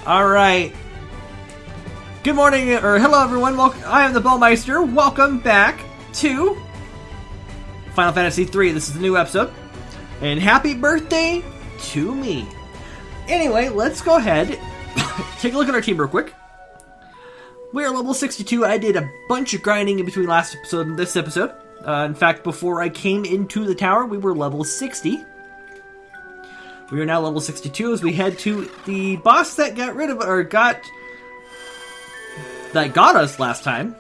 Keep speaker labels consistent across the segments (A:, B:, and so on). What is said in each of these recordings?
A: Alright. Good morning, or hello everyone, I am the Bellmeister. Welcome back to Final Fantasy III. This is the new episode. And happy birthday to me. Anyway, let's go ahead, take a look at our team real quick. We are level 62. I did a bunch of grinding in between last episode and this episode. In fact, before I came into the tower, we were level 60. We are now level 62 as we head to the boss that got rid of, or got us last time.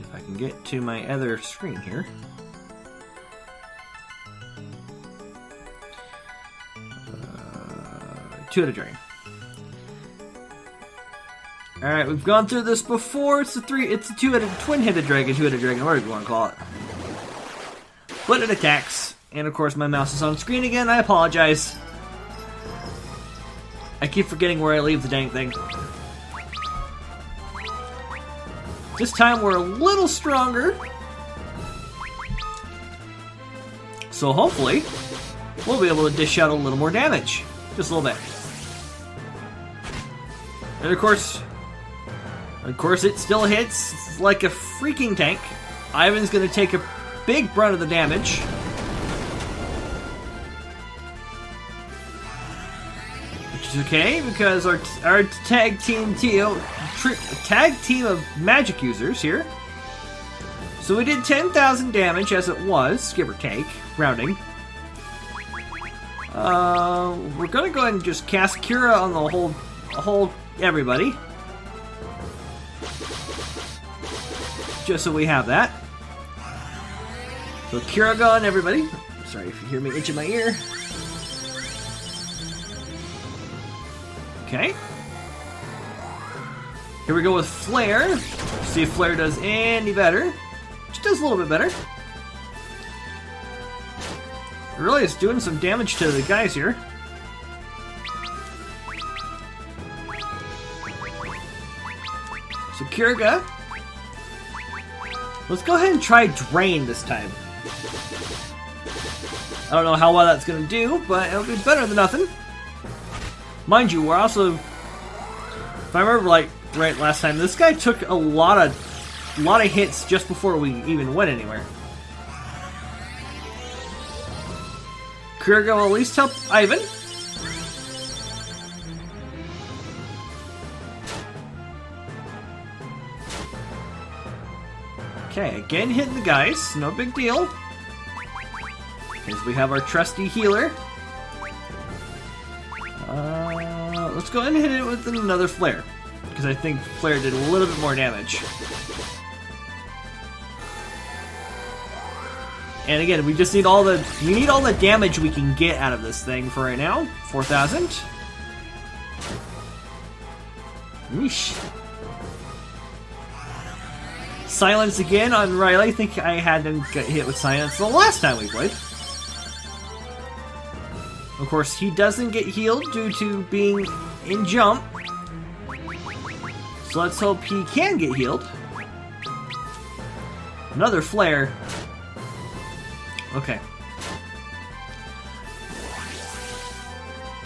A: If I can get to my other screen here. Two-headed dragon. Alright, we've gone through this before. It's a two-headed, twin-headed dragon, two-headed dragon, whatever you want to call it. But it attacks. And of course my mouse is on screen again, I apologize. I keep forgetting where I leave the dang thing. This time we're a little stronger. So hopefully, we'll be able to dish out a little more damage. Just a little bit. And of course, it still hits like a freaking tank. Ivan's going to take a big brunt of the damage. Which is okay, because our tag team of magic users here. So we did 10,000 damage as it was, give or take, rounding. We're going to go ahead and just cast Cura on the whole everybody. Just so we have that. So Cura on everybody. Sorry if you hear me itching my ear. Okay. Here we go with Flare. See if Flare does any better. She does a little bit better. It really is doing some damage to the guys here. So Kirga. Let's go ahead and try Drain this time. I don't know how well that's going to do, but it'll be better than nothing. Mind you, we're also... If I remember right last time, this guy took a lot of hits just before we even went anywhere. Kirga will at least help Ivan. Okay, again hitting the guys, no big deal. Because we have our trusty healer. Let's go ahead and hit it with another Flare. Because I think Flare did a little bit more damage. And again, we just need all the damage we can get out of this thing for right now. 4,000. Yeesh. Silence again on Riley. I think I had him get hit with silence the last time we played. Of course, he doesn't get healed due to being in jump. So let's hope he can get healed. Another Flare. Okay.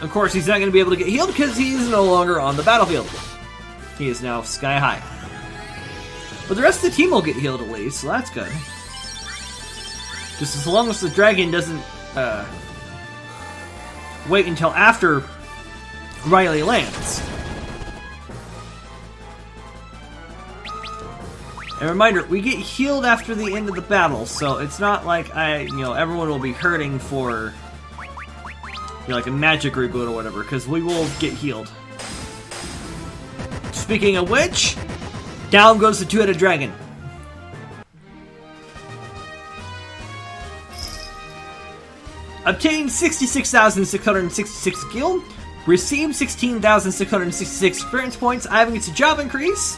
A: Of course, he's not going to be able to get healed because he's no longer on the battlefield. He is now sky high. But the rest of the team will get healed at least, so that's good. Just as long as the dragon doesn't wait until after Riley lands. And reminder, we get healed after the end of the battle, so it's not like everyone will be hurting for like a magic reboot or whatever, because we will get healed. Speaking of which, down goes the two-headed dragon. Obtain 66,666 skill. Receive 16,666 experience points. Ivan gets a job increase.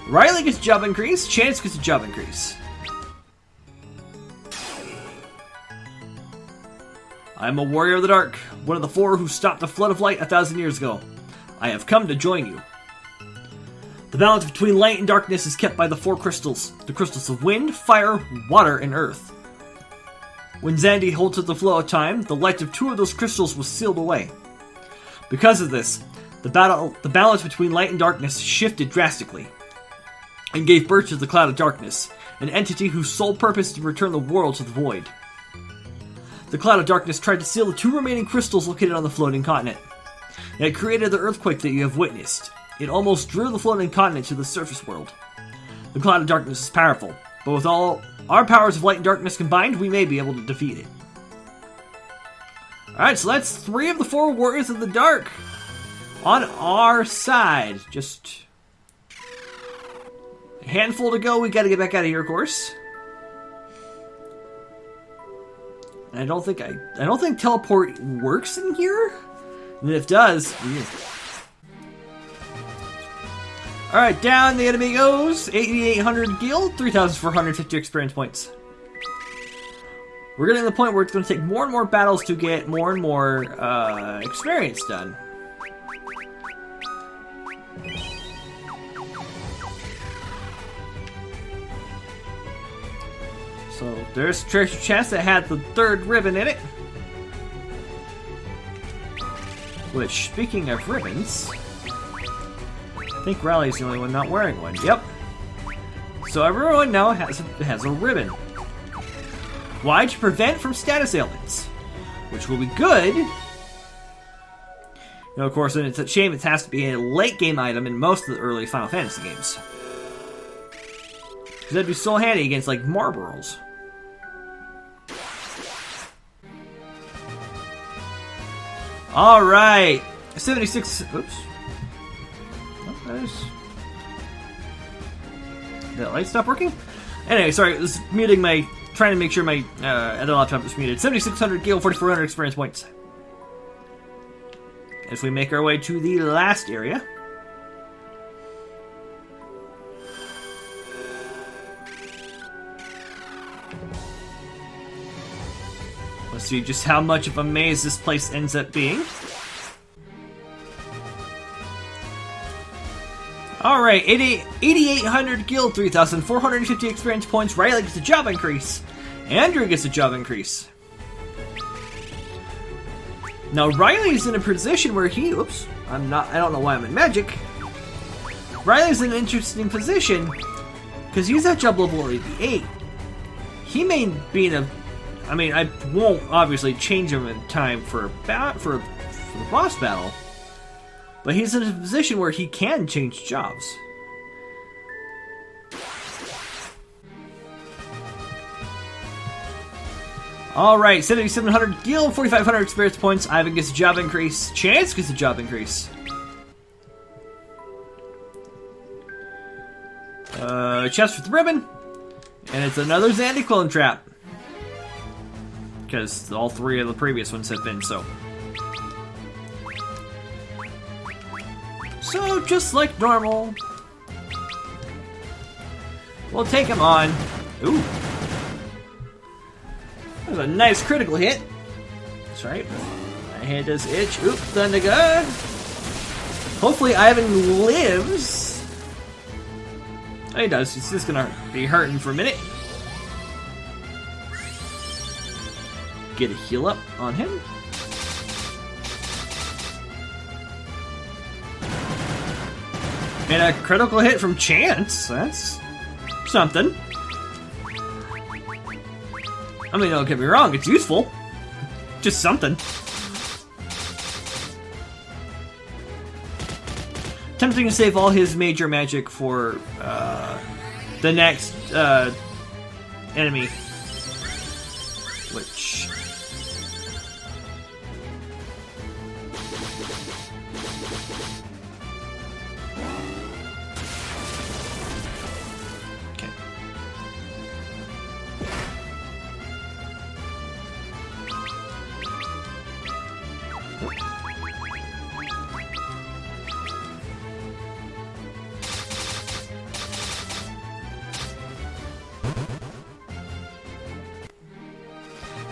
A: Riley gets a job increase. Chance gets a job increase. I'm a warrior of the dark, one of the four who stopped the flood of light 1,000 years ago. I have come to join you. The balance between light and darkness is kept by the four crystals. The crystals of wind, fire, water, and earth. When Xande halted the flow of time, the light of 2 of those crystals was sealed away. Because of this, the balance between light and darkness shifted drastically, and gave birth to the Cloud of Darkness, an entity whose sole purpose is to return the world to the void. The Cloud of Darkness tried to seal the 2 remaining crystals located on the floating continent. It created the earthquake that you have witnessed. It almost drew the floating continent to the surface world. The Cloud of Darkness is powerful, but with all our powers of light and darkness combined, we may be able to defeat it. Alright, so that's 3 of the 4 Warriors of the Dark on our side. Just a handful to go. We gotta get back out of here, of course. And I don't think teleport works in here. And if it does, alright, down the enemy goes. 8,800 gil, 3,450 experience points. We're getting to the point where it's going to take more and more battles to get more and more experience done. So there's a treasure chest that had the 3rd ribbon in it. Which, speaking of ribbons, I think Riley's the only one not wearing one. Yep. So everyone now has a ribbon. Why? To prevent from status ailments, which will be good. You know, of course, and it's a shame it has to be a late game item in most of the early Final Fantasy games. Because that'd be so handy against, like, Marlboros. Alright! 76... Oops. Oh, did that light stop working? Anyway, sorry, I was muting my... Trying to make sure my other laptop is muted. 7,600 gil, 4,400 experience points. As we make our way to the last area. Let's see just how much of a maze this place ends up being. Alright, 8,800 gil, 3,450 experience points. Riley gets a job increase. Andrew gets a job increase. Now Riley's in a position where he... Oops. I don't know why I'm in magic. Riley's in an interesting position because he's at job level 88. He may be in a... I mean, I won't obviously change him in time for the boss battle. But he's in a position where he can change jobs. Alright, 7,700 gil, 4,500 experience points. Ivan gets a job increase. Chance gets a job increase. Chest with the ribbon. And it's another Xande clone trap. Because all 3 of the previous ones have been so. So, just like normal. We'll take him on. Ooh. That was a nice critical hit. That's right. My head does itch. Oop, thunder gun. Hopefully Ivan lives. Oh, he does. He's just gonna be hurting for a minute. Get a heal up on him. And a critical hit from Chance. That's something. I mean, don't get me wrong, it's useful. Just something. Tempting to save all his major magic for the next enemy. Which...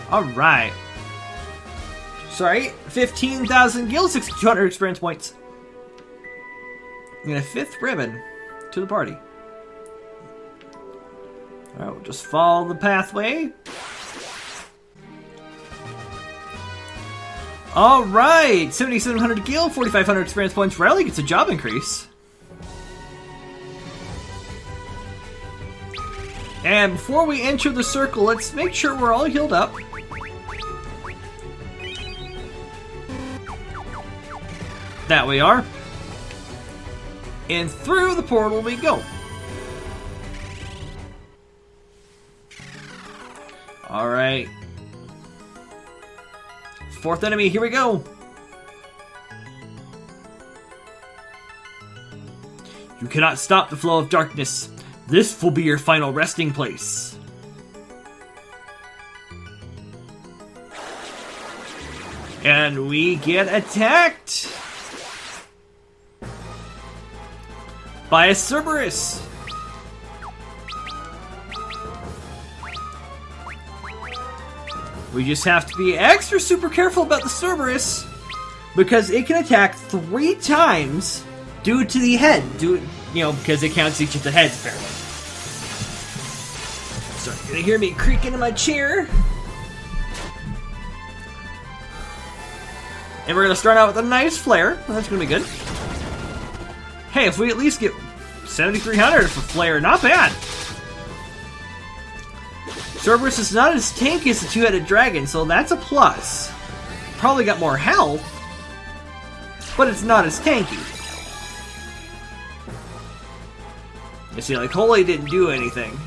A: Alright. Sorry, 15,000 gil, 6,200 experience points. And a 5th ribbon to the party. Alright, we'll just follow the pathway. Alright, 7,700 gil, 4,500 experience points. Riley gets a job increase. And before we enter the circle, let's make sure we're all healed up. That we are. And through the portal we go. Alright. Fourth enemy, here we go. You cannot stop the flow of darkness. This will be your final resting place. And we get attacked by a Cerberus. We just have to be extra super careful about the Cerberus because it can attack 3 times due to the head. Because it counts each of the heads apparently. So you're gonna hear me creaking in my chair. And we're gonna start out with a nice flare. That's gonna be good. Hey, if we at least get 7,300 for flare, not bad. Cerberus is not as tanky as the two-headed dragon, so that's a plus. Probably got more health, but it's not as tanky. You see, like, Holy didn't do anything.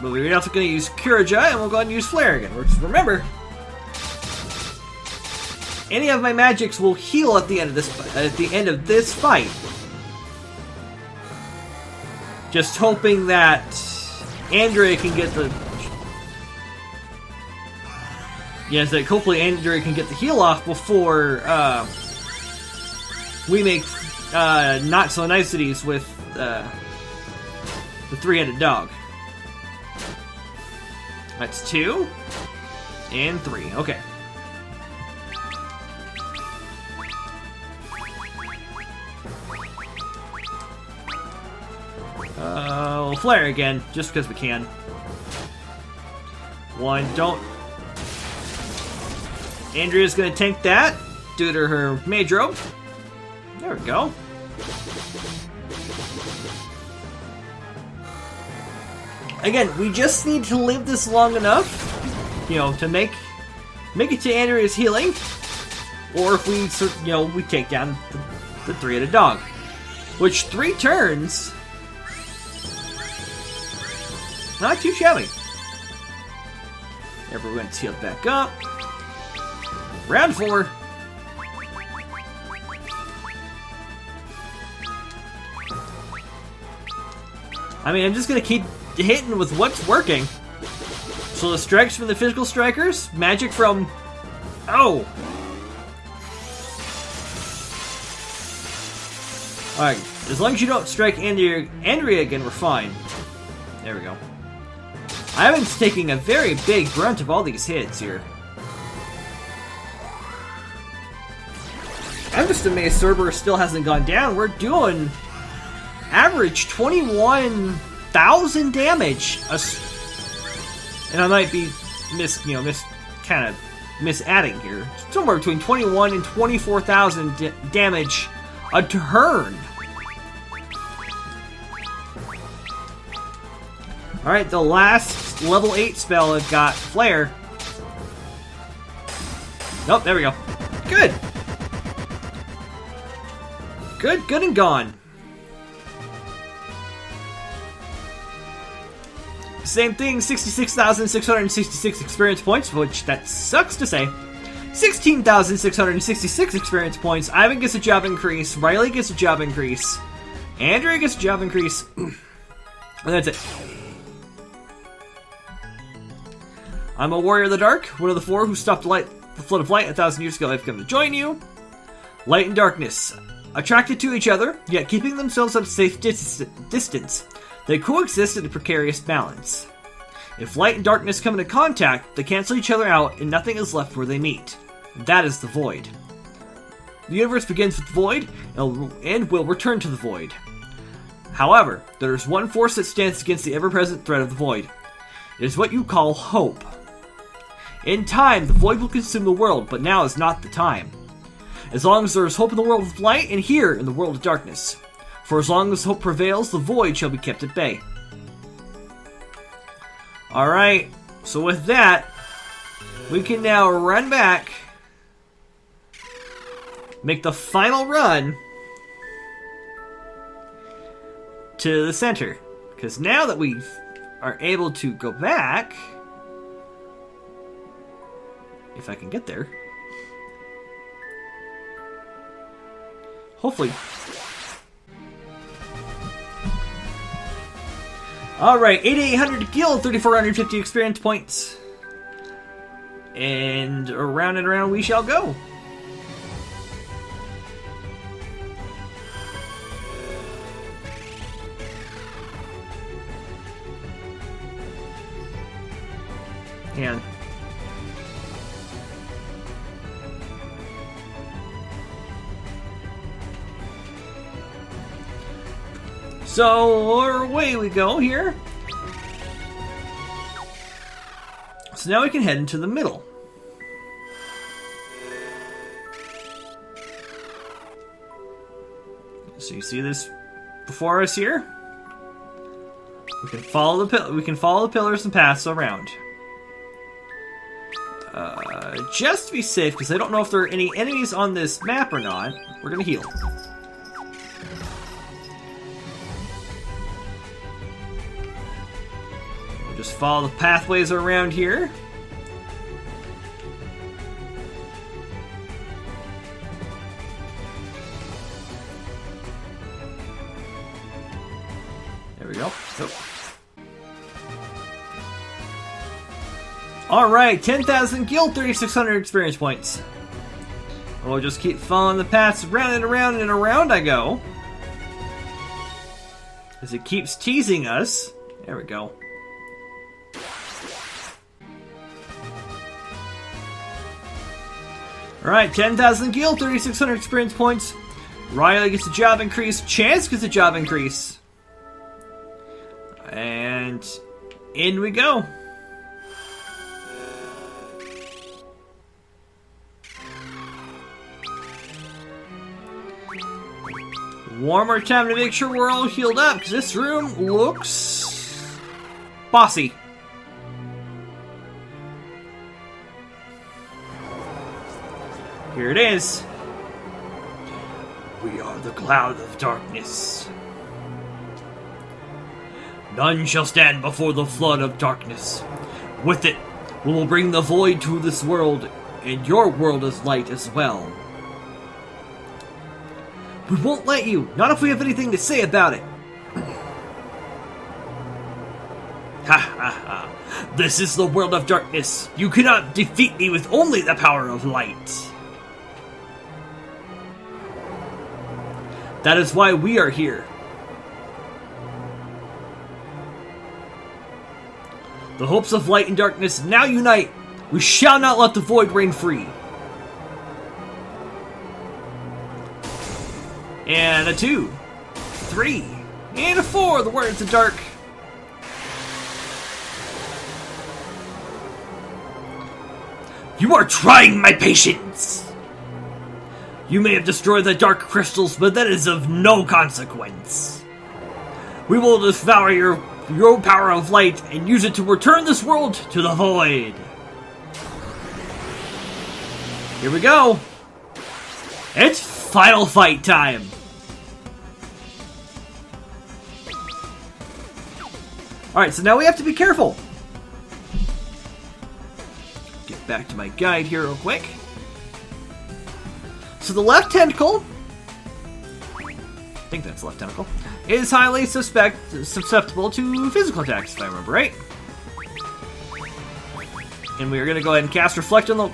A: But we're also going to use Kuraja, and we'll go ahead and use Flare again. Remember, any of my magics will heal at the end of this fight. Just hoping that Andrea can get the... Yes, that hopefully Andrea can get the heal off before we make not so niceties with the three-headed dog. That's 2 and 3. Okay. We'll flare again, just because we can. 1, don't. Andrea's gonna tank that due to her mage robe. There we go. Again, we just need to live this long enough, to make it to Andrea's healing, or if we, we take down the three-headed dog, which 3 turns. Not too shabby. Everyone's healed back up. Round 4. I mean, I'm just gonna keep hitting with what's working. So the strikes from the physical strikers, magic from... Oh! Alright, as long as you don't strike Andrea again, we're fine. There we go. Ivan's taking a very big brunt of all these hits here. I'm just amazed Cerberus still hasn't gone down. We're doing average 21,000 damage. And I might be misadding here. Somewhere between 21 and 24,000 damage a turn. Alright, the last level 8 spell I've got, Flare. Nope, there we go. Good! Good and gone. Same thing, 66,666 experience points, which that sucks to say. 16,666 experience points. Ivan gets a job increase. Riley gets a job increase. Andrea gets a job increase. And that's it. I'm a warrior of the dark, one of the 4 who stopped the flood of light 1,000 years ago. I've come to join you. Light and darkness, attracted to each other, yet keeping themselves at a safe distance. They coexist in a precarious balance. If light and darkness come into contact, they cancel each other out, and nothing is left where they meet. That is the void. The universe begins with the void, and will return to the void. However, there is one force that stands against the ever-present threat of the void. It is what you call hope. In time, the void will consume the world, but now is not the time. As long as there is hope in the world of light, and here in the world of darkness. For as long as hope prevails, the void shall be kept at bay. Alright, so with that, we can now run back, make the final run to the center. Because now that we are able to go back, if I can get there, hopefully. Alright, 8,800 gil, 3,450 experience points. And around we shall go. And so away we go here. So now we can head into the middle. So you see this before us here? We can follow the pillars and paths around. Just to be safe, because I don't know if there are any enemies on this map or not, we're gonna heal. We'll just follow the pathways around here. There we go. Oh. Alright, 10,000 gil, 3,600 experience points. We'll just keep following the paths round and around and around I go. As it keeps teasing us. There we go. Alright, 10,000 gil, 3,600 experience points. Riley gets a job increase. Chance gets a job increase. And in we go. One more time to make sure we're all healed up, because this room looks bossy. Here it is. We are the cloud of darkness. None shall stand before the flood of darkness. With it, we will bring the void to this world, and your world is light as well. We won't let you, not if we have anything to say about it. Ha ha ha. This is the world of darkness. You cannot defeat me with only the power of light. That is why we are here. The hopes of light and darkness now unite. We shall not let the void reign free. And a 2, 3, and a 4, the words of dark. You are trying my patience! You may have destroyed the dark crystals, but that is of no consequence. We will devour your power of light and use it to return this world to the void. Here we go. It's final fight time. Alright, so now we have to be careful. Get back to my guide here real quick. So the left tentacle, I think that's the left tentacle, is highly susceptible to physical attacks, if I remember right. And we are going to go ahead and cast Reflect on the...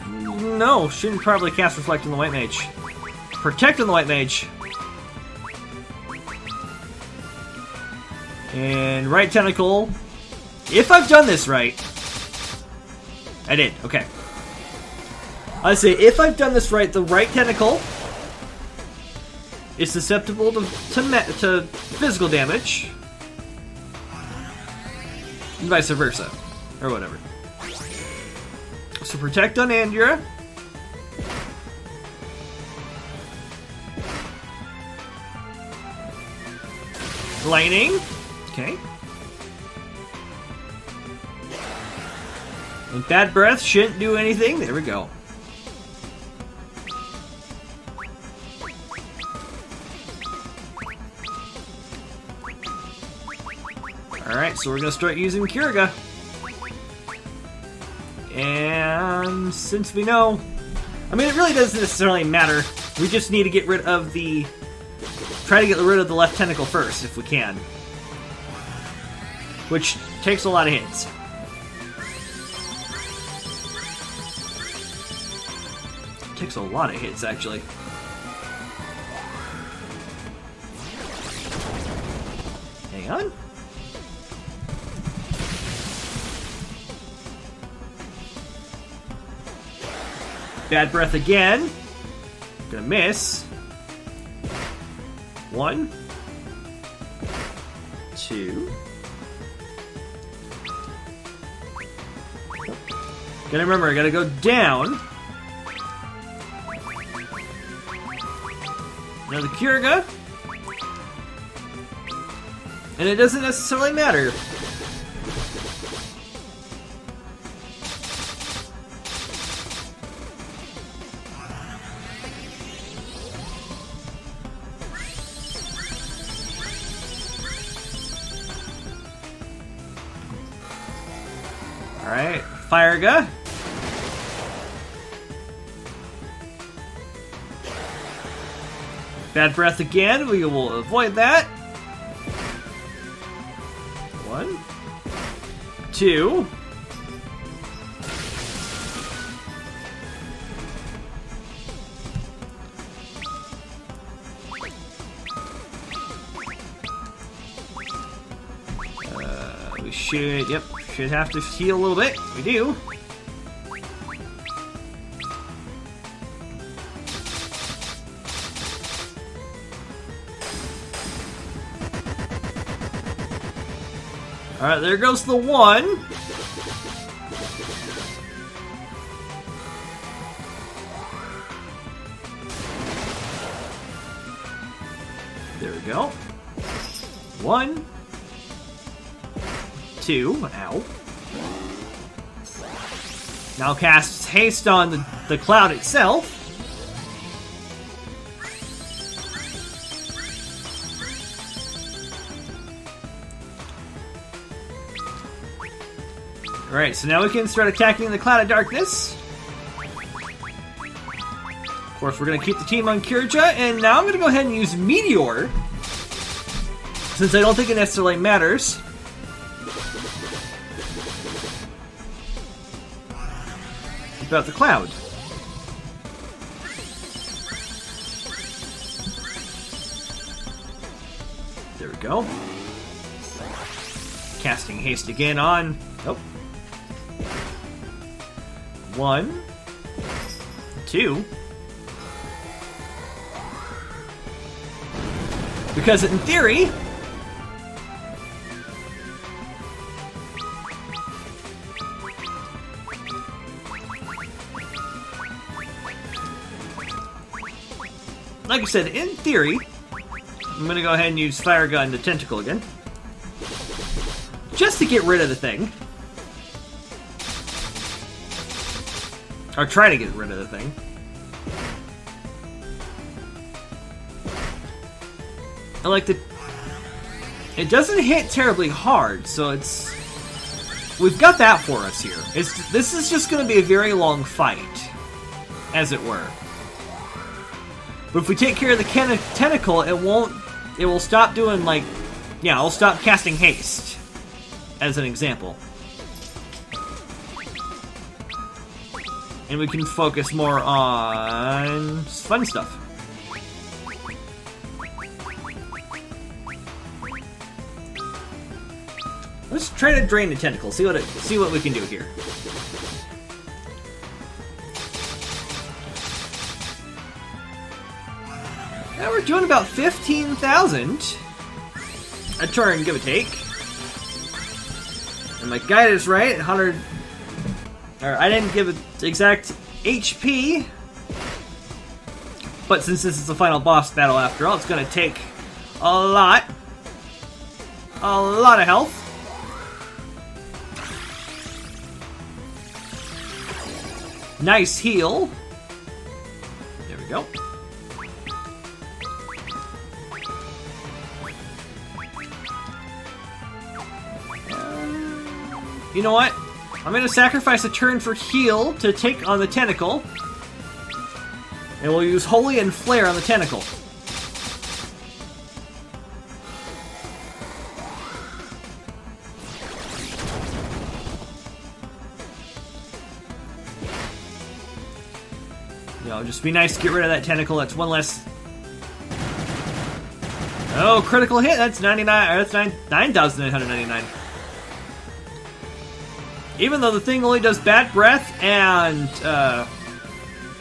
A: No, shouldn't probably cast Reflect on the White Mage. Protect on the White Mage. And right tentacle. If I've done this right. I did, okay. I say, if I've done this right, the right tentacle is susceptible to physical damage. And vice versa. Or whatever. So protect on Andrea. Lightning. Okay. And Bad Breath shouldn't do anything. There we go. Alright, so we're going to start using Kiriga. And since we know... I mean, it really doesn't necessarily matter. We just need to get rid of the... Try to get rid of the left tentacle first, if we can. Which takes a lot of hits. Takes a lot of hits, actually. Hang on. Bad Breath again. Gonna miss. 1, 2. Gotta remember, I gotta go down. Another Kiriga. And it doesn't necessarily matter. Alright, Firega. Bad Breath again, we will avoid that. 1, 2. We should, yep, should have to heal a little bit. We do. Alright, there goes the 1. There we go. 1, 2. Ow. Now casts haste on the cloud itself. Alright, so now we can start attacking the Cloud of Darkness. Of course, we're going to keep the team on Kirja, and now I'm going to go ahead and use Meteor, since I don't think it necessarily matters. About the Cloud. There we go. Casting haste again on... Nope. 1, 2. Because in theory... Like I said, in theory, I'm gonna go ahead and use Fire Gun to Tentacle again. Just to get rid of the thing. Or try to get rid of the thing. I like the... It doesn't hit terribly hard, so it's... We've got that for us here. This is just going to be a very long fight, as it were. But if we take care of the tentacle, it will stop doing, like... Yeah, it'll stop casting haste, as an example. And we can focus more on fun stuff. Let's try to drain the tentacle. See what we can do here. Now we're doing about 15,000 a turn, give or take. And my guide is right. 100. or I didn't give it exact HP, but since this is the final boss battle after all, it's gonna take a lot of health. Nice heal. There we go. You know what? I'm gonna sacrifice a turn for heal to take on the tentacle. And we'll use Holy and Flare on the tentacle. You know, just be nice to get rid of that tentacle. That's one less. Oh, critical hit. That's 99. Or that's 9,999. Even though the thing only does Bad Breath and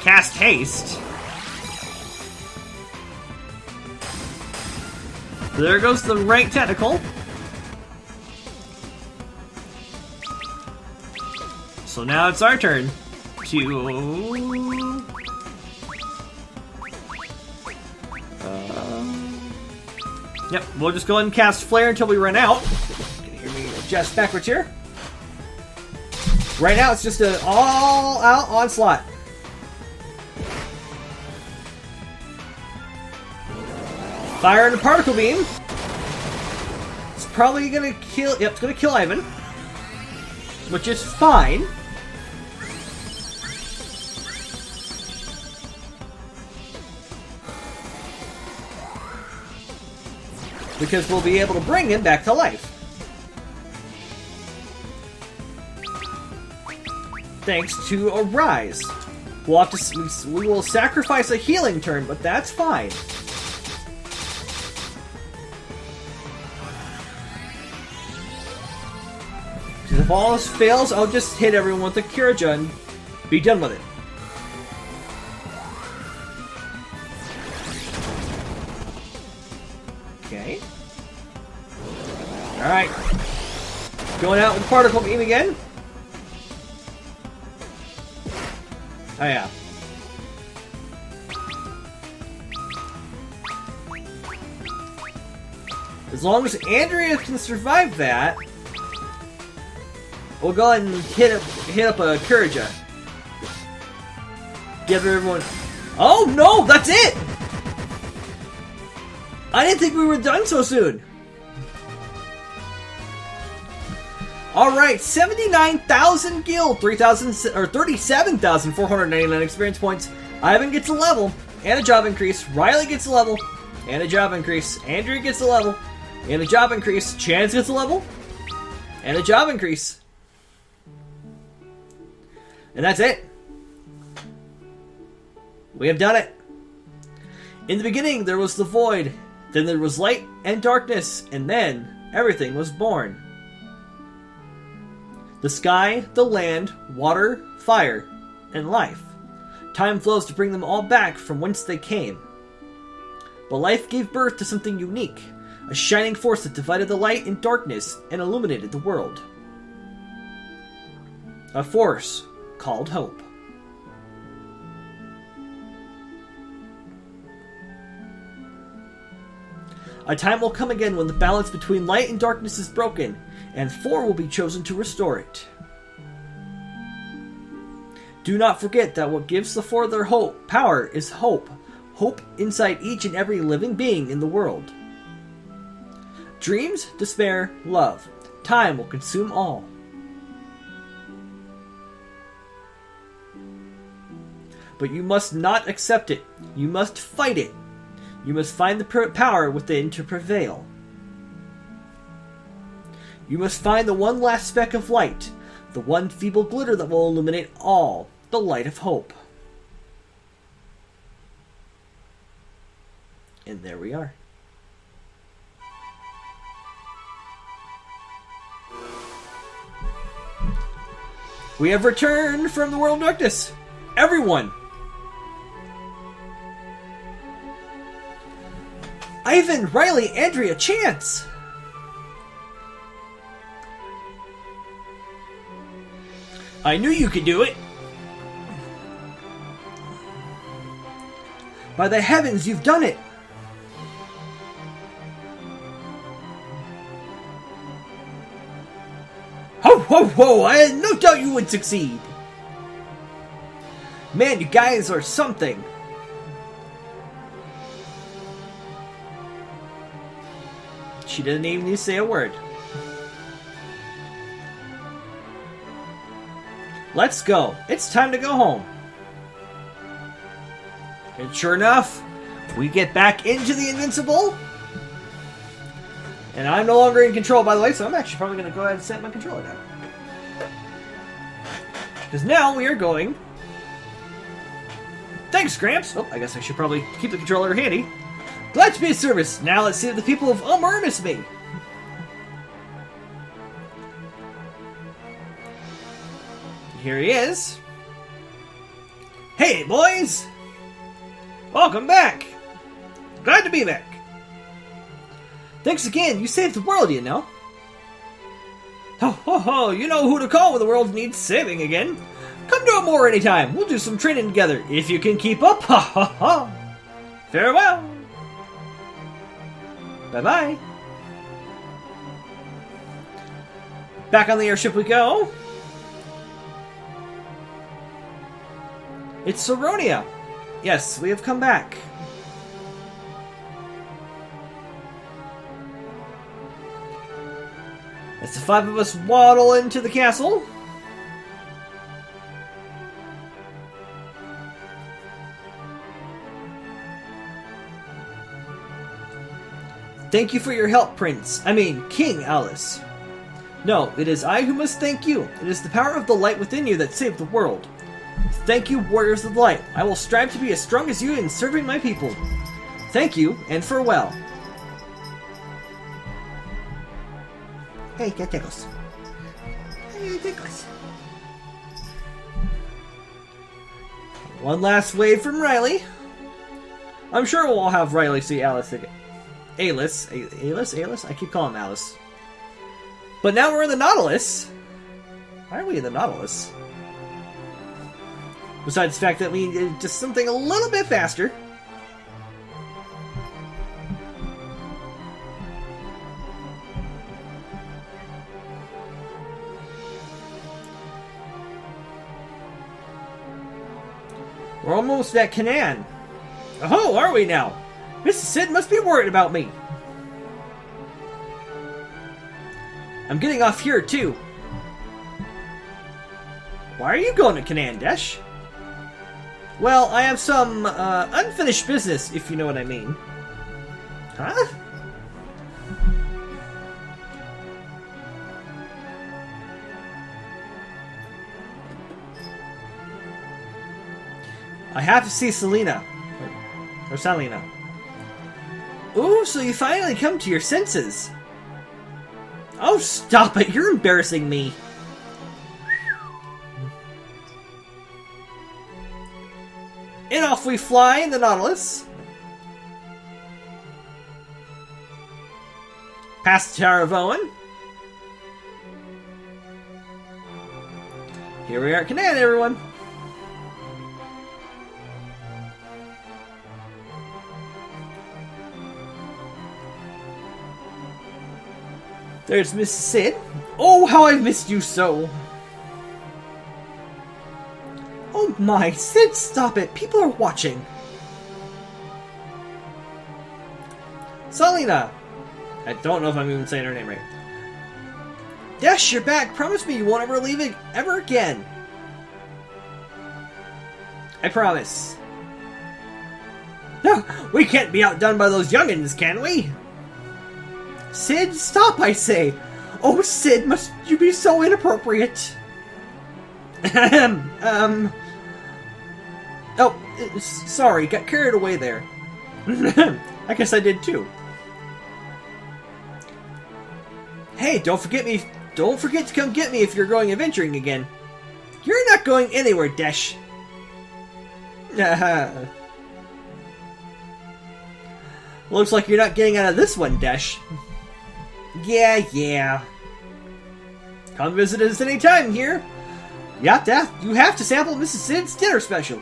A: Cast Haste. There goes the right tentacle. So now it's our turn to... Yep, we'll just go ahead and cast Flare until we run out. You can hear me adjust backwards here. Right now, it's just an all-out onslaught. Fire and a particle beam. It's probably gonna kill. Yep, it's gonna kill Ivan, which is fine. Because we'll be able to bring him back to life. Thanks to Arise. We'll have to. We will sacrifice a healing turn, but that's fine. Because if all else fails, I'll just hit everyone with a Kiraja and be done with it. Okay. Alright. Going out with Particle Beam again. Oh yeah. As long as Andrea can survive that, we'll go ahead and hit up a Kiraja. Give everyone... Oh no! That's it! I didn't think we were done so soon. Alright, 79,000 gil, 37,499 experience points. Ivan gets a level, and a job increase. Riley gets a level, and a job increase. Andrea gets a level, and a job increase. Chance gets a level, and a job increase. And that's it. We have done it. In the beginning, there was the void. Then there was light and darkness, and then everything was born. The sky, the land, water, fire, and life. Time flows to bring them all back from whence they came. But life gave birth to something unique, a shining force that divided the light and darkness and illuminated the world. A force called hope. A time will come again when the balance between light and darkness is broken, and 4 will be chosen to restore it. Do not forget that what gives the 4 their power is hope. Hope inside each and every living being in the world. Dreams, despair, love. Time will consume all. But you must not accept it. You must fight it. You must find the power within to prevail. You must find the one last speck of light, the one feeble glitter that will illuminate all, the light of hope. And there we are. We have returned from the world of darkness. Everyone! Ivan, Riley, Andrea, Chance! I knew you could do it! By the heavens, you've done it! Ho ho ho! I had no doubt you would succeed! Man, you guys are something! She didn't even need to say a word. Let's go. It's time to go home. And sure enough, we get back into the Invincible. And I'm no longer in control, by the way, so I'm actually probably going to go ahead and set my controller down. Because now we are going... Thanks, Gramps! Oh, I guess I should probably keep the controller handy. Glad to be of service. Now let's see if the people of Ulmer miss me. Here he is. Hey, boys! Welcome back! Glad to be back. Thanks again. You saved the world, you know. Ho ho ho! You know who to call when the world needs saving again. Come to Ulmer anytime. We'll do some training together if you can keep up. Ha ha ha! Farewell. Bye bye. Back on the airship we go. It's Saronia! Yes, we have come back. As the five of us waddle into the castle. Thank you for your help, King Alice. No, it is I who must thank you. It is the power of the light within you that saved the world. Thank you, Warriors of the Light. I will strive to be as strong as you in serving my people. Thank you, and farewell. Hey, get tickles. Hey, tickles. One last wave from Riley. I'm sure we'll have Riley see Alice again. Alice? I keep calling him Alice. But now we're in the Nautilus. Why are we in the Nautilus? Besides the fact that we did just something a little bit faster. We're almost at Canaan. Oh, are we now? Mrs. Cid must be worried about me. I'm getting off here, too. Why are you going to Canaan, Desh? Well, I have some unfinished business, if you know what I mean. Huh? I have to see Selena. Or Salina. Ooh, so you finally come to your senses. Oh, stop it. You're embarrassing me. And off we fly in the Nautilus. Past the Tower of Owen. Here we are at Canaan, everyone. There's Mrs. Cid. Oh, how I've missed you so. Oh my, Cid, stop it. People are watching. Salina. I don't know if I'm even saying her name right. Yes, you're back. Promise me you won't ever leave it ever again. I promise. No, we can't be outdone by those youngins, can we? Cid, stop, I say. Oh, Cid, must you be so inappropriate? Oh, sorry, got carried away there. I guess I did too. Hey, don't forget to come get me if you're going adventuring again. You're not going anywhere, Desh. Looks like you're not getting out of this one, Desh. Yeah. Come visit us anytime here. You have to sample Mrs. Sid's dinner special.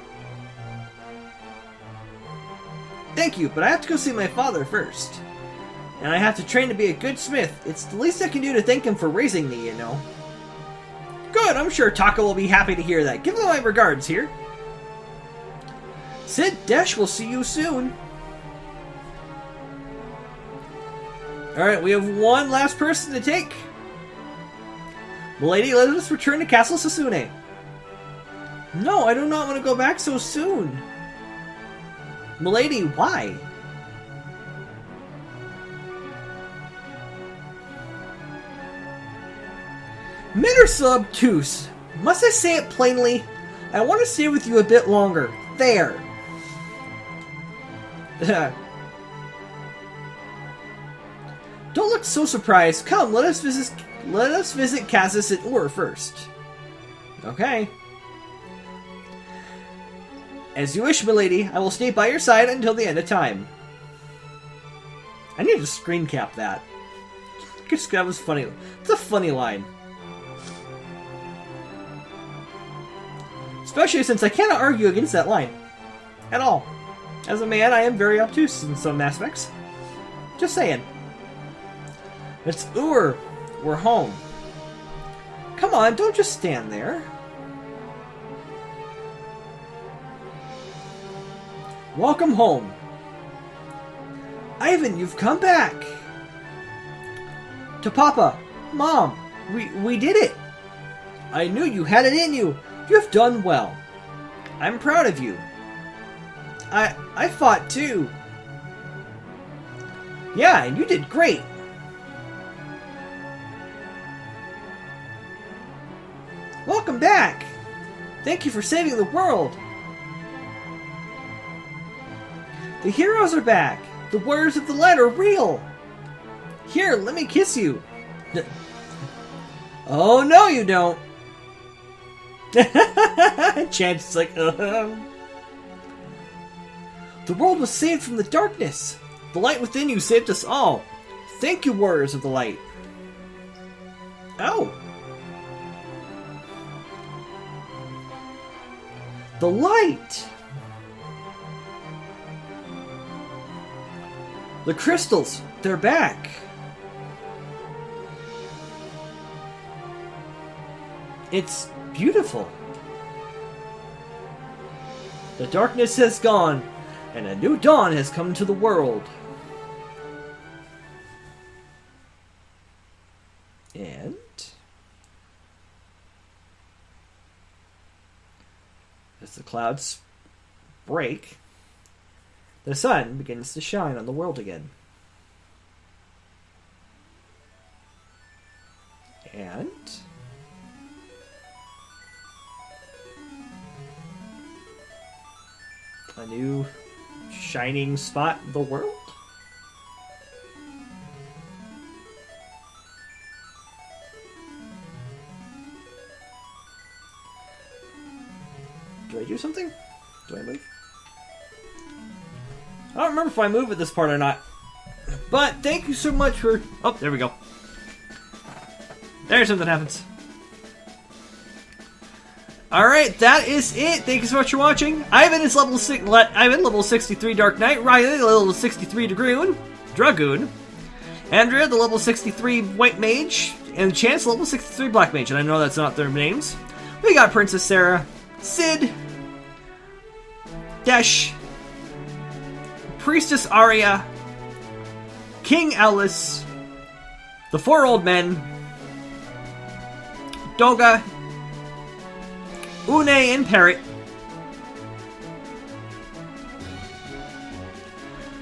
A: Thank you, but I have to go see my father first. And I have to train to be a good smith. It's the least I can do to thank him for raising me, you know. Good, I'm sure Taka will be happy to hear that. Give him my regards here. Sid, Desh will see you soon. Alright, we have one last person to take. Milady, let us return to Castle Sasune. No, I do not want to go back so soon. Milady, why? Men are so obtuse. Must I say it plainly? I want to stay with you a bit longer. There. Don't look so surprised. Come, let us visit Kazis and Ur first. Okay. As you wish, milady. I will stay by your side until the end of time. I need to screen cap that. That was funny. It's a funny line. Especially since I cannot argue against that line. At all. As a man, I am very obtuse in some aspects. Just saying. It's Ur. We're home. Come on, don't just stand there. Welcome home. Ivan, you've come back. To Papa. Mom, we did it. I knew you had it in you. You've done well. I'm proud of you. I fought too. Yeah, and you did great. Welcome back. Thank you for saving the world. The heroes are back. The words of the light are real. Here, let me kiss you. Oh, no, you don't. Chance is like, The world was saved from the darkness. The light within you saved us all. Thank you, warriors of the light. Oh. The light. The crystals, they're back. It's beautiful. The darkness has gone, and a new dawn has come to the world. And as the clouds break, the sun begins to shine on the world again. And a new shining spot in the world? Do I do something? Do I move? I don't remember if I move at this part or not. But thank you so much for... Oh, there we go. There's something happens. Alright, that is it. Thank you so much for watching. Ivan is level 63 Dark Knight. Riley, level 63 Dragoon. Andrea, the level 63 White Mage. And Chance, level 63 Black Mage. And I know that's not their names. We got Princess Sarah, Sid, Desh, Priestess Arya, King Alice, the Four Old Men, Doga, Une, and Parrot.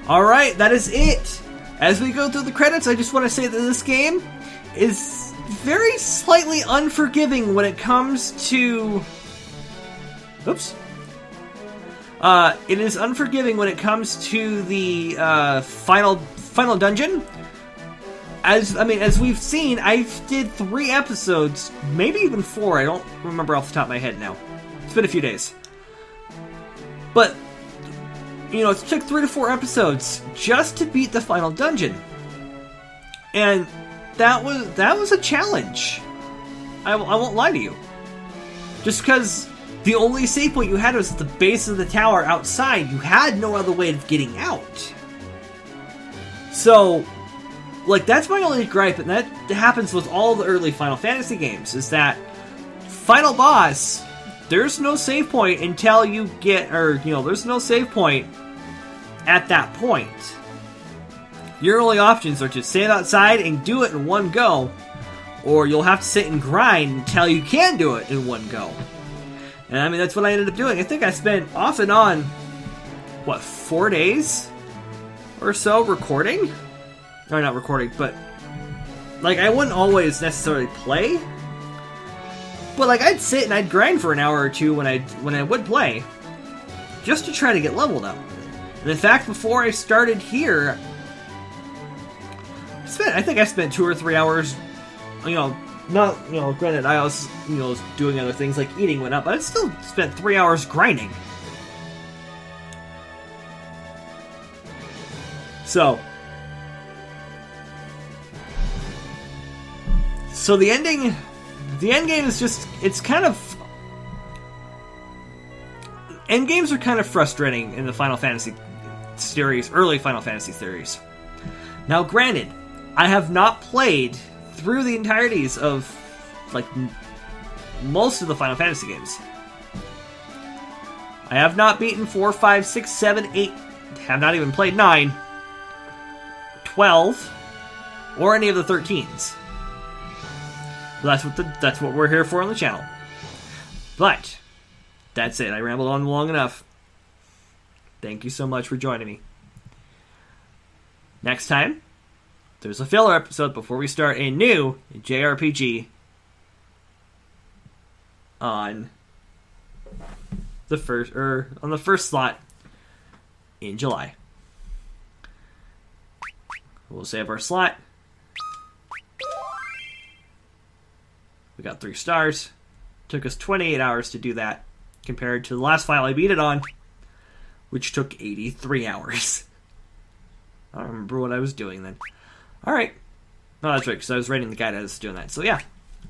A: Alright, that is it. As we go through the credits, I just want to say that this game is very slightly unforgiving when it comes to... Oops. It is unforgiving when it comes to the final dungeon. As we've seen, I did 3 episodes, maybe even 4. I don't remember off the top of my head now. It's been a few days. But, you know, it took 3 to 4 episodes just to beat the final dungeon. And that was a challenge. I won't lie to you. Just because the only save point you had was at the base of the tower outside. You had no other way of getting out. So, like, that's my only gripe, and that happens with all the early Final Fantasy games, is that final boss, there's no save point until you get, or, you know, there's no save point at that point. Your only options are to save outside and do it in one go, or you'll have to sit and grind until you can do it in one go. And I mean, that's what I ended up doing. I think I spent off and on, 4 days or so recording? Or not recording, but like, I wouldn't always necessarily play, but like, I'd sit and I'd grind for an hour or two when I would play, just to try to get leveled up. And in fact, before I started here, I think I spent 2 or 3 hours, you know, not, you know, granted I was, you know, doing other things like eating went up, but I still spent 3 hours grinding. So the end game is just, it's kind of, end games are kind of frustrating in the Final Fantasy series, early Final Fantasy series. Now, granted, I have not played through the entireties of, like, most of the Final Fantasy games. I have not beaten 4, 5, 6, 7, 8, have not even played 9, 12, or any of the 13s. That's what we're here for on the channel. But that's it. I rambled on long enough. Thank you so much for joining me. Next time, there's a filler episode before we start a new JRPG on the first slot in July. We'll save our slot. We got 3 stars. Took us 28 hours to do that, compared to the last file I beat it on, which took 83 hours. I don't remember what I was doing then. Alright. No, that's right, because I was writing the guide as I was doing that. So yeah,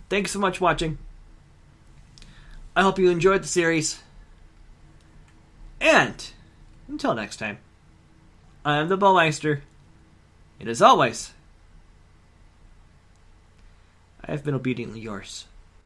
A: thanks so much for watching. I hope you enjoyed the series. And until next time, I'm the Bowmeister. And as always, I have been obediently yours.